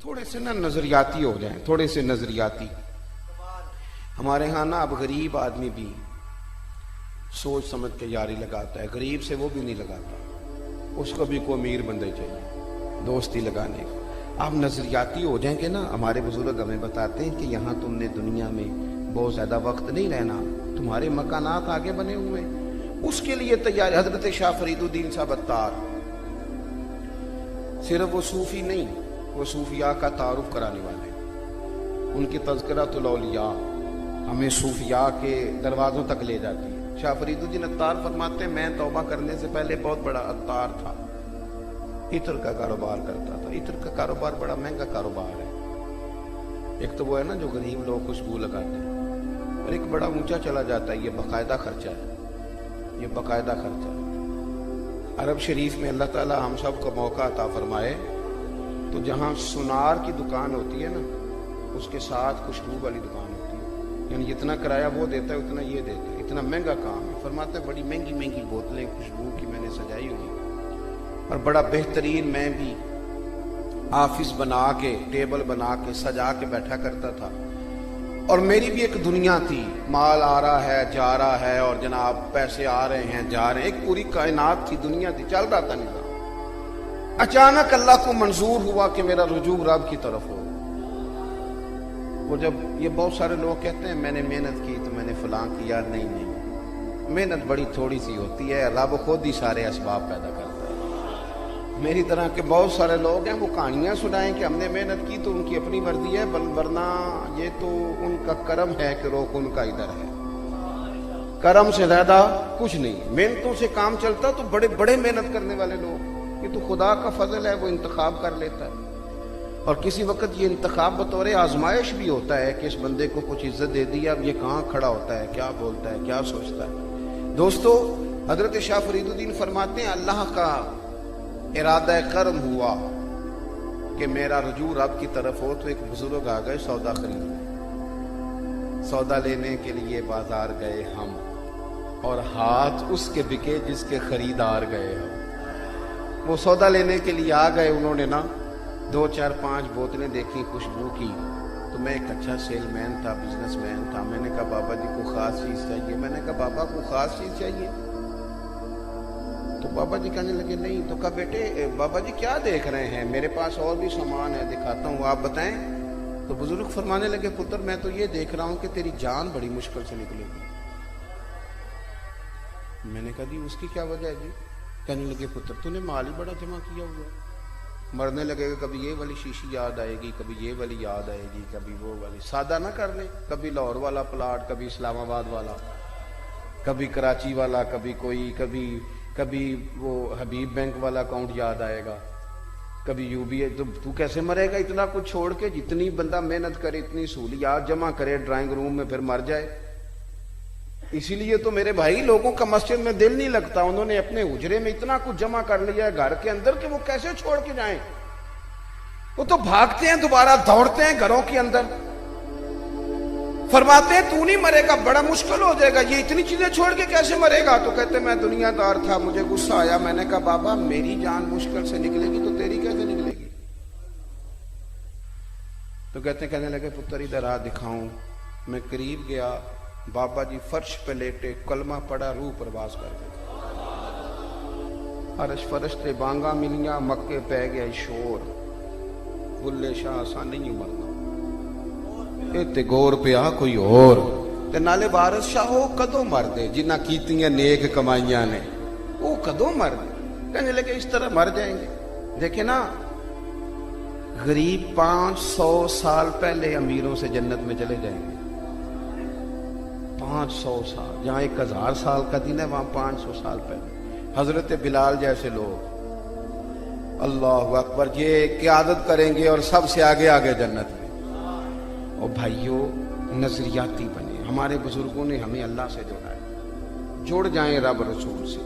تھوڑے سے نا نظریاتی ہو جائیں، تھوڑے سے نظریاتی. ہمارے ہاں نا اب غریب آدمی بھی سوچ سمجھ کے یاری لگاتا ہے، غریب سے وہ بھی نہیں لگاتا، اس کو بھی کوئی امیر بندے چاہیے دوستی لگانے کا. آپ نظریاتی ہو جائیں گے نا. ہمارے بزرگ ہمیں بتاتے ہیں کہ یہاں تم نے دنیا میں بہت زیادہ وقت نہیں رہنا، تمہارے مکانات آگے بنے ہوئے، اس کے لیے تیار. حضرت شاہ فرید الدین صاحب عطار صرف وہ صوفی نہیں، وہ صوفیاء کا تعارف کرانے والے. ان کی تذکرۃ الاولیاء ہمیں صوفیاء کے دروازوں تک لے جاتی ہے. شاہ فرید الدین عطار فرماتے ہیں میں توبہ کرنے سے پہلے بہت بڑا عطار تھا، عطر کا کاروبار کرتا تھا. عطر کا کاروبار بڑا مہنگا کاروبار ہے. ایک تو وہ ہے نا جو غریب لوگ خوشبو لگاتے ہیں، اور ایک بڑا اونچا چلا جاتا ہے. یہ باقاعدہ خرچہ ہے، یہ باقاعدہ خرچہ ہے. عرب شریف میں اللہ تعالی ہم سب کو موقع عطا فرمائے تو جہاں سنار کی دکان ہوتی ہے نا، اس کے ساتھ خوشبو والی دکان ہوتی ہے. یعنی جتنا کرایہ وہ دیتا ہے اتنا یہ دیتا ہے. اتنا مہنگا کام ہے. فرماتے ہیں بڑی مہنگی مہنگی بوتلیں خوشبو کی میں نے سجائی ہوئی، اور بڑا بہترین میں بھی آفس بنا کے ٹیبل بنا کے سجا کے بیٹھا کرتا تھا. اور میری بھی ایک دنیا تھی، مال آ رہا ہے جا رہا ہے، اور جناب پیسے آ رہے ہیں جا رہے ہیں. ایک پوری کائنات تھی، دنیا تھی، چل رہا تھا نظام. اچانک اللہ کو منظور ہوا کہ میرا رجوع رب کی طرف ہو. وہ جب یہ بہت سارے لوگ کہتے ہیں میں نے محنت کی تو میں نے فلاں کیا، نہیں نہیں، محنت بڑی تھوڑی سی ہوتی ہے، رب خود ہی سارے اسباب پیدا کرتا ہے. میری طرح کے بہت سارے لوگ ہیں وہ کہانیاں سنائیں کہ ہم نے محنت کی تو ان کی اپنی مرضی ہے، ورنہ یہ تو ان کا کرم ہے کہ روک ان کا ادھر ہے. کرم سے زیادہ کچھ نہیں. محنتوں سے کام چلتا تو بڑے بڑے محنت کرنے والے لوگ، یہ تو خدا کا فضل ہے، وہ انتخاب کر لیتا ہے. اور کسی وقت یہ انتخاب بطور آزمائش بھی ہوتا ہے کہ اس بندے کو کچھ عزت دے دی، اب یہ کہاں کھڑا ہوتا ہے، کیا بولتا ہے، کیا سوچتا ہے. دوستو حضرت شاہ فرید الدین فرماتے ہیں اللہ کا ارادہ کرم ہوا کہ میرا رجوع رب کی طرف ہو تو ایک بزرگ آ گئے سودا خریدنے. سودا لینے کے لیے بازار گئے ہم، اور ہاتھ اس کے بکے جس کے خریدار گئے ہم. وہ سودا لینے کے لیے آ گئے، انہوں نے نا 2 4 5 بوتلیں دیکھی خوشبو کی. تو میں ایک اچھا سیل مین تھا، بزنس مین تھا. میں نے کہا بابا جی کو خاص چیز چاہیے. میں نے کہا بابا کو خاص چیز چاہیے؟ تو بابا جی کہنے لگے نہیں. تو کہا بیٹے بابا جی کیا دیکھ رہے ہیں، میرے پاس اور بھی سامان ہے دکھاتا ہوں، آپ بتائیں. تو بزرگ فرمانے لگے پتر میں تو یہ دیکھ رہا ہوں کہ تیری جان بڑی مشکل سے نکلے گی. میں نے کہا جی اس کی کیا وجہ ہے جی؟ کہنے لگے پتر تو نے مال ہی بڑا جمع کیا ہوا. مرنے لگے گا کبھی یہ والی شیشی یاد آئے گی، کبھی یہ والی یاد آئے گی، کبھی وہ والی. سادہ نہ کر لیں، کبھی لاہور والا پلاٹ، کبھی اسلام آباد والا، کبھی کراچی والا، کبھی کوئی، کبھی وہ حبیب بینک والا اکاؤنٹ یاد آئے گا، کبھی یو بی اے. تو کیسے مرے گا اتنا کچھ چھوڑ کے؟ جتنی بندہ محنت کرے، اتنی سہولیات جمع کرے ڈرائنگ روم میں، پھر مر جائے. اسی لیے تو میرے بھائی لوگوں کا مسجد میں دل نہیں لگتا. انہوں نے اپنے حجرے میں اتنا کچھ جمع کر لیا ہے گھر کے اندر کہ وہ کیسے چھوڑ کے جائیں. وہ تو بھاگتے ہیں، دوبارہ دوڑتے ہیں گھروں کے اندر. فرماتے ہیں تو نہیں مرے گا، بڑا مشکل ہو جائے گا، یہ اتنی چیزیں چھوڑ کے کیسے مرے گا؟ تو کہتے میں دنیا دار تھا، مجھے غصہ آیا. میں نے کہا بابا میری جان مشکل سے نکلے گی تو تیری کیسے نکلے گی؟ تو کہنے لگے پتر ادھر آ دکھاؤں. میں قریب گیا، بابا جی فرش پہ لیٹے، کلمہ پڑا، روح پرواز کر گئے. عرش فرش تے بانگا ملیاں، مکے پہ گیا شور. بلے شاہ سا نہیں مرنا، تے گور پیا کوئی اور. تے نالے وارث شاہ ہو کدوں مر دے جنہ کیتیاں نیک کمائیاں نے، وہ کدوں مر دے. کہنے لگے اس طرح مر جائیں گے. دیکھیں نا غریب 500 سال پہلے امیروں سے جنت میں چلے جائیں گے. 500 سال، جہاں 1000 سال کا دن ہے وہاں 500 سال پہلے. حضرت بلال جیسے لوگ اللہ اکبر یہ قیادت کریں گے اور سب سے آگے آگے جنت میں. اور بھائیوں نظریاتی بنے. ہمارے بزرگوں نے ہمیں اللہ سے جوڑا ہے، جڑ جائیں رب رسول سے.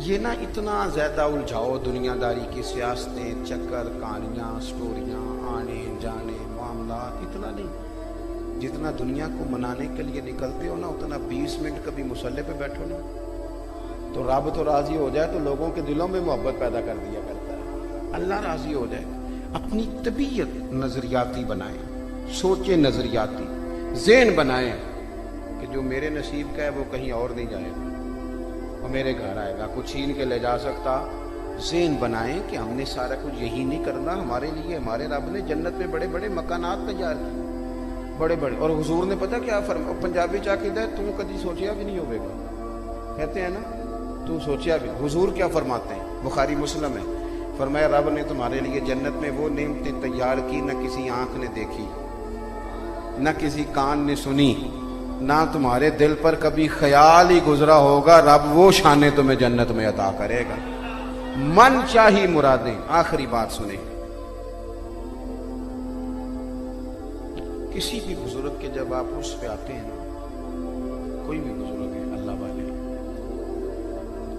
یہ نہ اتنا زیادہ الجھاؤ دنیا داری کی سیاستیں، چکر، کہانیاں، سٹوریاں، آنے جانے، معاملات، اتنا نہیں. جتنا دنیا کو منانے کے لیے نکلتے ہو نا، اتنا 20 منٹ کبھی مصلے پہ بیٹھو نا تو رب تو راضی ہو جائے تو لوگوں کے دلوں میں محبت پیدا کر دیا کرتا ہے. اللہ راضی ہو جائے. اپنی طبیعت نظریاتی بنائیں، سوچیں نظریاتی، ذہن بنائیں کہ جو میرے نصیب کا ہے وہ کہیں اور نہیں جائے گا، وہ میرے گھر آئے گا، کچھ چھین کے لے جا سکتا۔ ذہن بنائیں کہ ہم نے سارا کچھ یہی نہیں کرنا، ہمارے لیے ہمارے رب نے جنت میں بڑے بڑے مکانات تیار کیے، بڑے بڑے۔ اور حضور نے پتہ کیا فرمایا، پنجابی چاقیدہ ہے، تو کدی سوچیا بھی نہیں ہوئے گا، کہتے ہیں نا تو سوچیا بھی۔ حضور کیا فرماتے ہیں، بخاری مسلم ہے، فرمایا رب نے تمہارے لیے جنت میں وہ نعمتیں تیار کی نہ کسی آنکھ نے دیکھی، نہ کسی کان نے سنی، نہ تمہارے دل پر کبھی خیال ہی گزرا ہوگا، رب وہ شانیں تمہیں جنت میں عطا کرے گا، من چاہی مرادیں۔ آخری بات سنیں، کسی بھی بزرگ کے جب آپ اس پہ آتے ہیں نا، کوئی بھی بزرگ ہے اللہ والے،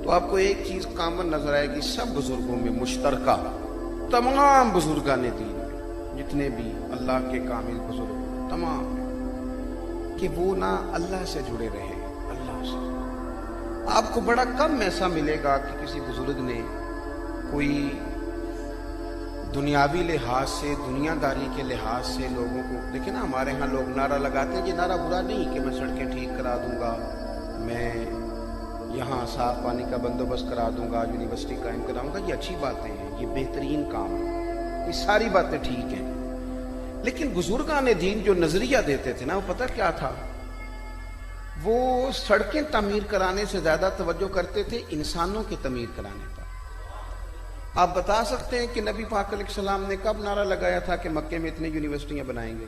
تو آپ کو ایک چیز کامن نظر آئے گی سب بزرگوں میں مشترکہ، تمام بزرگان دین میں جتنے بھی اللہ کے کامل بزرگ تمام، کہ وہ نہ اللہ سے جڑے رہے، اللہ سے۔ آپ کو بڑا کم ایسا ملے گا کہ کسی بزرگ نے کوئی دنیاوی لحاظ سے، دنیا داری کے لحاظ سے لوگوں کو، دیکھیں نا ہمارے ہاں لوگ نعرہ لگاتے ہیں، یہ نعرہ برا نہیں کہ میں سڑکیں ٹھیک کرا دوں گا، میں یہاں صاف پانی کا بندوبست کرا دوں گا، یونیورسٹی قائم کراؤں گا، یہ اچھی باتیں ہیں، یہ بہترین کام ہے، یہ ساری باتیں ٹھیک ہیں، لیکن بزرگان دین جو نظریہ دیتے تھے نا، وہ پتہ کیا تھا، وہ سڑکیں تعمیر کرانے سے زیادہ توجہ کرتے تھے انسانوں کی تعمیر کرانے پر۔ آپ بتا سکتے ہیں کہ نبی پاک علیہ السلام نے کب نعرہ لگایا تھا کہ مکے میں اتنی یونیورسٹیاں بنائیں گے،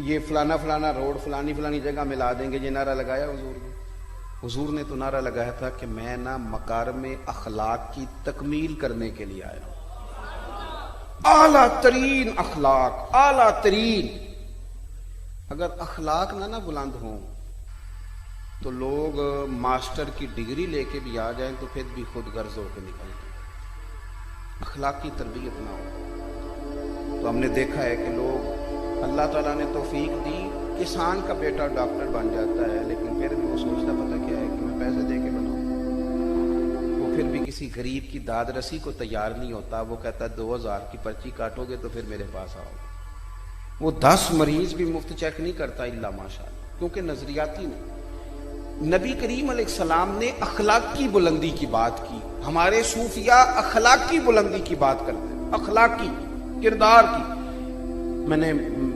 یہ فلانا فلانا روڈ فلانی فلانی جگہ میں لا دیں گے، یہ نعرہ لگایا حضور نے؟ حضور نے تو نعرہ لگایا تھا کہ میں نا مکارم اخلاق کی تکمیل کرنے کے لیے آیا ہوں، اعلیٰ ترین اخلاق، اعلیٰ ترین۔ اگر اخلاق نہ بلند ہوں تو لوگ ماسٹر کی ڈگری لے کے بھی آ جائیں تو پھر بھی خود غرض ہو کے نکلتے ہیں، اخلاق کی تربیت نہ ہو۔ تو ہم نے دیکھا ہے کہ لوگ، اللہ تعالیٰ نے توفیق دی، کسان کا بیٹا ڈاکٹر بن جاتا ہے، لیکن پھر بھی وہ سوچتا پتہ کیا ہے کہ میں پیسے دے کے بناؤں، وہ پھر بھی کسی غریب کی داد رسی کو تیار نہیں ہوتا، وہ کہتا ہے 2000 کی پرچی کاٹو گے تو پھر میرے پاس آؤ۔ وہ 10 مریض بھی مفت چیک نہیں کرتا الا ماشاءاللہ، کیونکہ نظریاتی نہیں۔ نبی کریم علیہ السلام نے اخلاقی بلندی کی بات کی، ہمارے صوفیاء اخلاقی بلندی کی بات کرتے ہیں، اخلاقی کردار کی۔ میں نے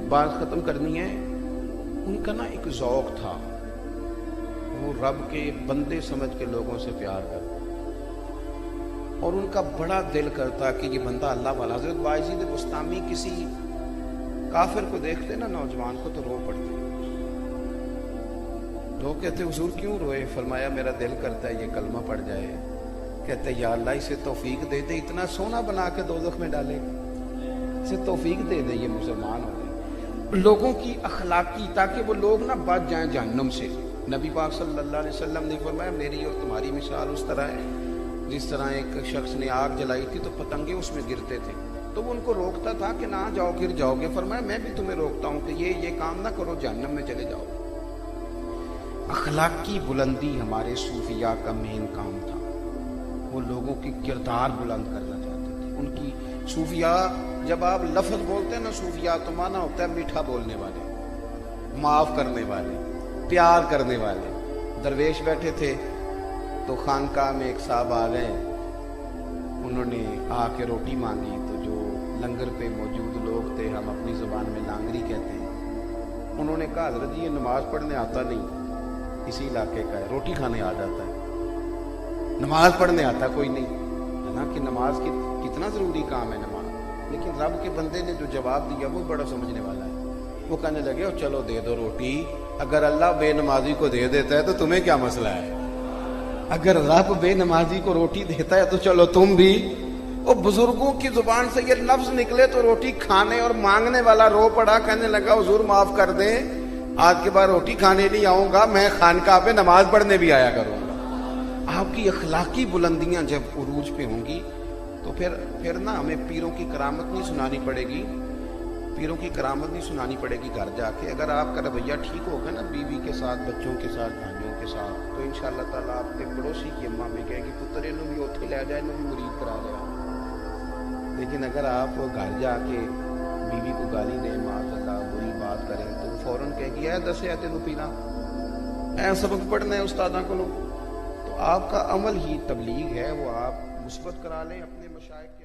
بات ختم کرنی ہے، ان کا نا ایک ذوق تھا، وہ رب کے بندے سمجھ کے لوگوں سے پیار کرتے، اور ان کا بڑا دل کرتا کہ یہ بندہ اللہ والا۔ حضرت بایزید بستامی کسی کافر کو دیکھتے نا، نوجوان کو، تو رو پڑتے، لوگ کہتے حضور کیوں روئے؟ فرمایا میرا دل کرتا ہے یہ کلمہ پڑھ جائے، کہتے یا اللہ اسے توفیق دے دے، اتنا سونا بنا کے دوزخ میں ڈالے گا، اسے توفیق دے دے یہ مسلمان ہو جائے۔ لوگوں کی اخلاقی، تاکہ وہ لوگ نہ بچ جائیں جہنم سے۔ نبی پاک صلی اللہ علیہ وسلم نے فرمایا میری اور تمہاری مثال اس طرح ہے جس طرح ایک شخص نے آگ جلائی تھی تو پتنگے اس میں گرتے تھے، تو وہ ان کو روکتا تھا کہ نہ جاؤ گر جاؤ گے، فرمایا میں بھی تمہیں روکتا ہوں کہ یہ کام نہ کرو، جہنم میں چلے جاؤ۔ اخلاقی بلندی ہمارے صوفیاء کا مین کام تھا، وہ لوگوں کی کردار بلند کرنا چاہتے تھے۔ ان کی صوفیاء، جب آپ لفظ بولتے ہیں نا صوفیاء، تو معنی ہوتا ہے میٹھا بولنے والے، معاف کرنے والے، پیار کرنے والے۔ درویش بیٹھے تھے تو خانقاہ میں ایک صاحب آ گئے، انہوں نے آ کے روٹی مانگی، تو جو لنگر پہ موجود لوگ تھے، ہم اپنی زبان میں لانگری کہتے ہیں، انہوں نے کہا حضرت جی یہ نماز پڑھنے آتا نہیں، اسی علاقے کا ہے، روٹی کھانے آ جاتا ہے، نماز پڑھنے آتا کوئی نہیں، ہے نا کہ نماز کی کتنا ضروری کام ہے نماز۔ لیکن رب کے بندے نے جو جواب دیا وہ بڑا سمجھنے والا ہے، وہ کہنے لگے چلو دے دو روٹی، اگر اللہ بے نمازی کو دے دیتا ہے تو تمہیں کیا مسئلہ ہے، اگر رب بے نمازی کو روٹی دیتا ہے تو چلو تم بھی۔ وہ بزرگوں کی زبان سے یہ لفظ نکلے تو روٹی کھانے اور مانگنے والا رو پڑا، کہنے لگا حضور معاف کر دیں، آج کے بعد روٹی کھانے نہیں آؤں گا، میں خانقاہ پہ نماز پڑھنے بھی آیا کروں گا۔ آپ کی اخلاقی بلندیاں جب عروج پہ ہوں گی تو پھر نا ہمیں پیروں کی کرامت نہیں سنانی پڑے گی، پیروں کی کرامت نہیں سنانی پڑے گی گھر جا کے۔ اگر آپ کا رویہ ٹھیک ہوگا نا بیوی کے ساتھ، بچوں کے ساتھ، بھائیوں کے ساتھ، تو انشاءاللہ تعالیٰ آپ کے پڑوسی کی اماں میں کہے گی پتر انہوں بھی اوتھے لے جائے، انہوں بھی مرید کرا لیا، لیکن اگر آپ گھر جا کے بیوی کو گالی دیں، معاذ اللہ بری بات کریں، تو وہ فوراً کہے گی اے دس تینوں پینا، اے سبق پڑھنا ہے استاداں کو. تو آپ کا عمل ہی تبلیغ ہے، وہ آپ مثبت کرا لیں اپنے مشائخ کے